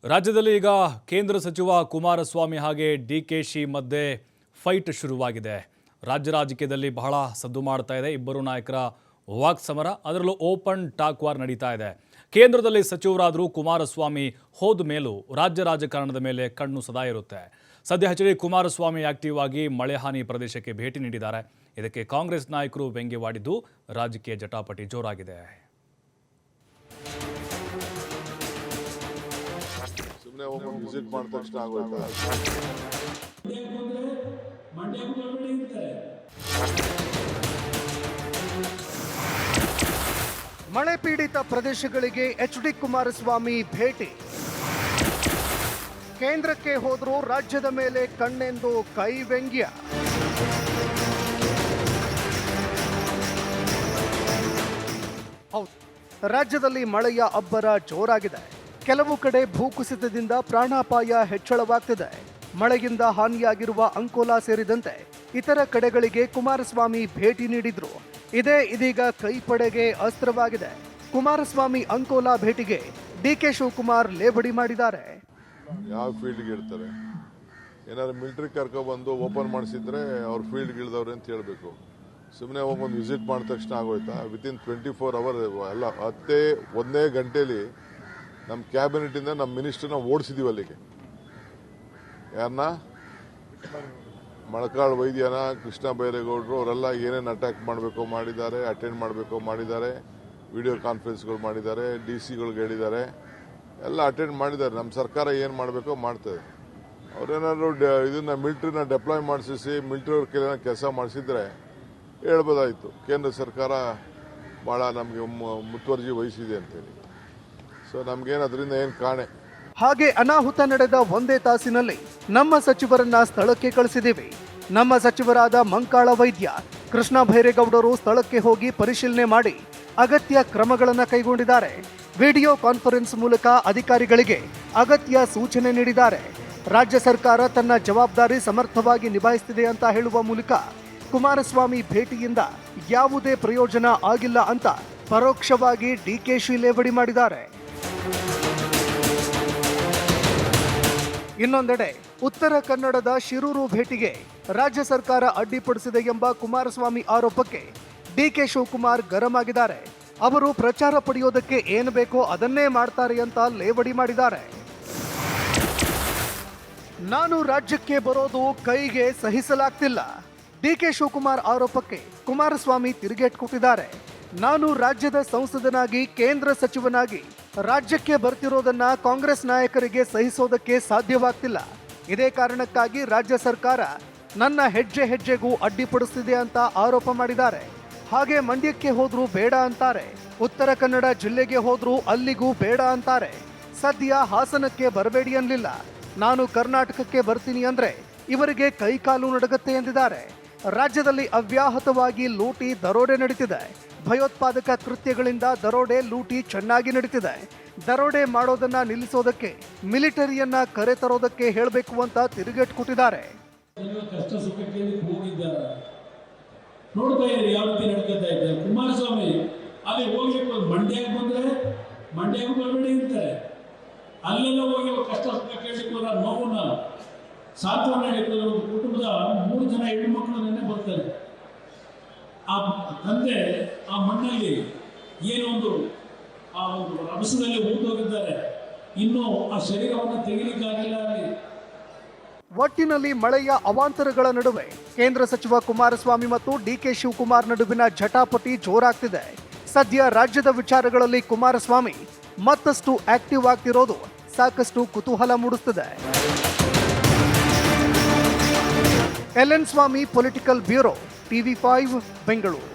ರಾಜ್ಯದಲ್ಲಿ ಈಗ ಕೇಂದ್ರ ಸಚಿವ ಕುಮಾರಸ್ವಾಮಿ ಹಾಗೆ ಡಿಕೆಶಿ ಮಧ್ಯೆ ಫೈಟ್ ಶುರುವಾಗಿದೆ. ರಾಜ್ಯ ರಾಜಕೀಯದಲ್ಲಿ ಬಹಳ ಸದ್ದು ಮಾಡ್ತಾ ಇದೆ. ಇಬ್ಬರು ನಾಯಕರ ವಾಕ್ ಸಮರ, ಅದರಲ್ಲೂ ಓಪನ್ ಟಾಕ್ ವಾರ್ ನಡೀತಾ ಇದೆ. ಕೇಂದ್ರದಲ್ಲಿ ಸಚಿವರಾದರೂ ಕುಮಾರಸ್ವಾಮಿ ಹೋದ ಮೇಲೂ ರಾಜ್ಯ ರಾಜಕಾರಣದ ಮೇಲೆ ಕಣ್ಣು ಸದಾ ಇರುತ್ತೆ. ಸದ್ಯ ಎಚ್ ಡಿ ಕುಮಾರಸ್ವಾಮಿ ಆಕ್ಟಿವ್ ಆಗಿ ಮಳೆ ಹಾನಿ ಪ್ರದೇಶಕ್ಕೆ ಭೇಟಿ ನೀಡಿದ್ದಾರೆ. ಇದಕ್ಕೆ ಕಾಂಗ್ರೆಸ್ ನಾಯಕರು ವ್ಯಂಗ್ಯವಾಡಿದ್ದು ರಾಜಕೀಯ ಜಟಾಪಟಿ ಜೋರಾಗಿದೆ. ವಿಸಿಟ್ ಮಾಡಿದ ತಕ್ಷಣ ಆಗೋಯ್ತಾ? ಮಳೆ ಪೀಡಿತ ಪ್ರದೇಶಗಳಿಗೆ ಎಚ್ ಡಿ ಕುಮಾರಸ್ವಾಮಿ ಭೇಟಿ. ಕೇಂದ್ರಕ್ಕೆ ಹೋದರೂ ರಾಜ್ಯದ ಮೇಲೆ ಕಣ್ಣೆಂದು ಕೈ ವ್ಯಂಗ್ಯ. ಹೌದು, ರಾಜ್ಯದಲ್ಲಿ ಮಳೆಯ ಅಬ್ಬರ ಜೋರಾಗಿದೆ. ಕೆಲವು ಕಡೆ ಭೂಕುಸಿತದಿಂದ ಪ್ರಾಣಾಪಾಯ ಹೆಚ್ಚಳವಾಗ್ತಿದೆ. ಮಳೆಯಿಂದ ಹಾನಿಯಾಗಿರುವ ಅಂಕೋಲಾ ಸೇರಿದಂತೆ ಇತರ ಕಡೆಗಳಿಗೆ ಕುಮಾರಸ್ವಾಮಿ ಭೇಟಿ ನೀಡಿದ್ರು. ಇದೇ ಇದೀಗ ಕೈಪಡೆಗೆ ಅಸ್ತ್ರವಾಗಿದೆ. ಕುಮಾರಸ್ವಾಮಿ ಅಂಕೋಲಾ ಭೇಟಿಗೆ ಡಿಕೆ ಶಿವಕುಮಾರ್ ಲೇಬಡಿ ಮಾಡಿದ್ದಾರೆ. ಯಾವ ಫೀಲ್ಡ್ಗೆ ಇರ್ತಾರೆ? ಏನಾದ್ರು ಮಿಲಿಟರಿ ಕರ್ಕೊಬಂದು ಓಪನ್ ಮಾಡಿಸಿದ್ರೆ ಅವ್ರ ಫೀಲ್ಡ್ಗೆ ಇಳಿದವ್ರೆ ಅಂತ ಹೇಳಬೇಕು. ಸುಮ್ಮನೆ ಹೋಗೊಂದು ವಿಸಿಟ್ ಮಾಡಿದ ತಕ್ಷಣ ಆಗೋಯ್ತಾ? ವಿತಿನ್ 24 ಅವರ್ ಅಲ್ಲ, ಒಂದೇ ಗಂಟೆಯಲ್ಲಿ ನಮ್ಮ ಕ್ಯಾಬಿನೆಟಿಂದ ನಮ್ಮ ಮಿನಿಸ್ಟರ್ನ ಓಡಿಸಿದೀವಿ ಅಲ್ಲಿಗೆ. ಯಾರನ್ನ? ಮೊಳಕಾಳು ವೈದ್ಯನ, ಕೃಷ್ಣ ಬೈರೇಗೌಡರು, ಅವರೆಲ್ಲ ಏನೇನು ಅಟ್ಯಾಕ್ ಮಾಡಬೇಕು ಮಾಡಿದ್ದಾರೆ, ಅಟೆಂಡ್ ಮಾಡಬೇಕು ಮಾಡಿದ್ದಾರೆ, ವಿಡಿಯೋ ಕಾನ್ಫರೆನ್ಸ್ಗಳು ಮಾಡಿದ್ದಾರೆ, ಡಿ ಸಿಗಳಿಗೆ ಹೇಳಿದ್ದಾರೆ, ಎಲ್ಲ ಅಟೆಂಡ್ ಮಾಡಿದ್ದಾರೆ. ನಮ್ಮ ಸರ್ಕಾರ ಏನು ಮಾಡಬೇಕೋ ಮಾಡ್ತದೆ. ಅವರೇನಾದ್ರು ಇದನ್ನ ಮಿಲಿಟರಿನ ಡೆಪ್ಲಾಯ್ ಮಾಡಿಸಿ ಮಿಲಿಟರಿ ಅವ್ರ ಕೆಲಸ ಮಾಡಿಸಿದ್ರೆ ಹೇಳ್ಬೋದಾಯಿತು, ಕೇಂದ್ರ ಸರ್ಕಾರ ಭಾಳ ನಮಗೆ ಮುತುವರ್ಜಿ ವಹಿಸಿದೆ ಅಂತೇಳಿ. ಸೊ ನಮ್ಗೇನು ಅದರಿಂದ ಏನು ಕಾಣೆ. ಹಾಗೆ ಅನಾಹುತ ನಡೆದ ಒಂದೇ ತಾಸಿನಲ್ಲಿ ನಮ್ಮ ಸಚಿವರನ್ನ ಸ್ಥಳಕ್ಕೆ ಕಳಿಸಿದ್ದೀವಿ. ನಮ್ಮ ಸಚಿವರಾದ ಮಂಕಾಳ ವೈದ್ಯ, ಕೃಷ್ಣ ಬೈರೇಗೌಡರು ಸ್ಥಳಕ್ಕೆ ಹೋಗಿ ಪರಿಶೀಲನೆ ಮಾಡಿ ಅಗತ್ಯ ಕ್ರಮಗಳನ್ನು ಕೈಗೊಂಡಿದ್ದಾರೆ. ವಿಡಿಯೋ ಕಾನ್ಫರೆನ್ಸ್ ಮೂಲಕ ಅಧಿಕಾರಿಗಳಿಗೆ ಅಗತ್ಯ ಸೂಚನೆ ನೀಡಿದ್ದಾರೆ. ರಾಜ್ಯ ಸರ್ಕಾರ ತನ್ನ ಜವಾಬ್ದಾರಿ ಸಮರ್ಥವಾಗಿ ನಿಭಾಯಿಸುತ್ತಿದೆ ಅಂತ ಹೇಳುವ ಮೂಲಕ ಕುಮಾರಸ್ವಾಮಿ ಭೇಟಿಯಿಂದ ಯಾವುದೇ ಪ್ರಯೋಜನ ಆಗಿಲ್ಲ ಅಂತ ಪರೋಕ್ಷವಾಗಿ ಡಿಕೆಶಿ ಲೇವಡಿ ಮಾಡಿದ್ದಾರೆ. ಇನ್ನೊಂದೆಡೆ ಉತ್ತರ ಕನ್ನಡದ ಶಿರೂರು ಭೇಟಿಗೆ ರಾಜ್ಯ ಸರ್ಕಾರ ಅಡ್ಡಿಪಡಿಸಿದೆ ಎಂಬ ಕುಮಾರಸ್ವಾಮಿ ಆರೋಪಕ್ಕೆ ಡಿಕೆ ಶಿವಕುಮಾರ್ ಗರಂ ಆಗಿದ್ದಾರೆ. ಅವರು ಪ್ರಚಾರ ಪಡೆಯೋದಕ್ಕೆ ಏನು ಬೇಕೋ ಅದನ್ನೇ ಮಾಡ್ತಾರೆ ಅಂತ ಲೇವಡಿ ಮಾಡಿದ್ದಾರೆ. ನಾನು ರಾಜ್ಯಕ್ಕೆ ಬರೋದು ಕೈಗೆ ಸಹಿಸಲಾಗ್ತಿಲ್ಲ. ಡಿಕೆ ಶಿವಕುಮಾರ್ ಆರೋಪಕ್ಕೆ ಕುಮಾರಸ್ವಾಮಿ ತಿರುಗೇಟು ಕೊಟ್ಟಿದ್ದಾರೆ. ನಾನು ರಾಜ್ಯದ ಸಂಸದನಾಗಿ, ಕೇಂದ್ರ ಸಚಿವನಾಗಿ ರಾಜ್ಯಕ್ಕೆ ಬರ್ತಿರೋದನ್ನ ಕಾಂಗ್ರೆಸ್ ನಾಯಕರಿಗೆ ಸಹಿಸೋದಕ್ಕೆ ಸಾಧ್ಯವಾಗ್ತಿಲ್ಲ. ಇದೇ ಕಾರಣಕ್ಕಾಗಿ ರಾಜ್ಯ ಸರ್ಕಾರ ನನ್ನ ಹೆಜ್ಜೆ ಹೆಜ್ಜೆಗೂ ಅಡ್ಡಿಪಡಿಸ್ತಿದೆ ಅಂತ ಆರೋಪ ಮಾಡಿದ್ದಾರೆ. ಹಾಗೆ ಮಂಡ್ಯಕ್ಕೆ ಹೋದ್ರೂ ಬೇಡ ಅಂತಾರೆ, ಉತ್ತರ ಕನ್ನಡ ಜಿಲ್ಲೆಗೆ ಹೋದ್ರೂ ಅಲ್ಲಿಗೂ ಬೇಡ ಅಂತಾರೆ. ಸದ್ಯ ಹಾಸನಕ್ಕೆ ಬರಬೇಡಿ ಅನ್ಲಿಲ್ಲ, ನಾನು ಕರ್ನಾಟಕಕ್ಕೆ ಬರ್ತೀನಿ ಅಂದ್ರೆ ಇವರಿಗೆ ಕೈಕಾಲು ನಡಗತ್ತೆ ಎಂದಿದ್ದಾರೆ. ರಾಜ್ಯದಲ್ಲಿ ಅವ್ಯಾಹತವಾಗಿ ಲೂಟಿ, ದರೋಡೆ ನಡೀತಿದೆ. ಭಯೋತ್ಪಾದಕ ಕೃತ್ಯಗಳಿಂದ ದರೋಡೆ, ಲೂಟಿ ಚೆನ್ನಾಗಿ ನಡೀತಿದೆ. ದರೋಡೆ ಮಾಡೋದನ್ನ ನಿಲ್ಲಿಸೋದಕ್ಕೆ ಮಿಲಿಟರಿಯನ್ನ ಕರೆತರೋದಕ್ಕೆ ಹೇಳಬೇಕು ಅಂತ ತಿರುಗೇಟು ಕೊಟ್ಟಿದ್ದಾರೆ. ಕಷ್ಟ ಸುಖಕ್ಕೆ ಹೋಗಿದ್ದಾರೆ, ನೋಡ್ತಾ ಇದ್ದಾರೆ ಯಾವ ರೀತಿ ನಡ್ಕೊತಾ ಇದ್ದಾರೆ. ಕುಮಾರಸ್ವಾಮಿ ಅಲ್ಲಿ ಹೋಗ್ಲಿಕ್ಕೆ ಮಂಡ್ಯಕ್ಕೆ ಬಂದ್ರೆ ಮಂಡ್ಯಕ್ಕೆ ಬರಬೇಡಿ ಅಂತಾರೆ. ಅಲ್ಲೆಲ್ಲ ಹೋಗಿ ಕಷ್ಟ ಸುಖ ಕೇಳಲಿಕ್ಕೆ ಹೋದ ನೋವನ್ನ ಸಾಂತ್ವನ ಹೇಳಿದ್ರು. ಕುಟುಂಬದ 3 ಜನ ಹೆಣ್ಣು ಮಕ್ಕಳು ನೆನ್ನೆ ಬರ್ತಾರೆ. ಆ ತಂದೆ ಆ ಮಣ್ಣಲ್ಲಿ ಏನೊಂದು ಆ ಒಂದು ರಭಸದಲ್ಲಿ ಹೋಗಿದ್ದಾರೆ. ಇನ್ನೂ ಆ ಶರೀರವನ್ನು ತೆಗಿಲಿಕ್ಕಾಗಿಲ್ಲ. ಒಟ್ಟಿನಲ್ಲಿ ಮಳೆಯ ಅವಾಂತರಗಳ ನಡುವೆ ಕೇಂದ್ರ ಸಚಿವ ಕುಮಾರಸ್ವಾಮಿ ಮತ್ತು ಡಿಕೆ ಶಿವಕುಮಾರ್ ನಡುವಿನ ಜಟಾಪಟಿ ಜೋರಾಗ್ತಿದೆ. ಸದ್ಯ ರಾಜ್ಯದ ವಿಚಾರಗಳಲ್ಲಿ ಕುಮಾರಸ್ವಾಮಿ ಮತ್ತಷ್ಟು ಆಕ್ಟಿವ್ ಆಗ್ತಿರೋದು ಸಾಕಷ್ಟು ಕುತೂಹಲ ಮೂಡಿಸುತ್ತಿದೆ. ಎಲ್ ಎನ್ ಸ್ವಾಮಿ ಪೊಲಿಟಿಕಲ್ ಬ್ಯೂರೋ, TV5 ಬೆಂಗಳೂರು.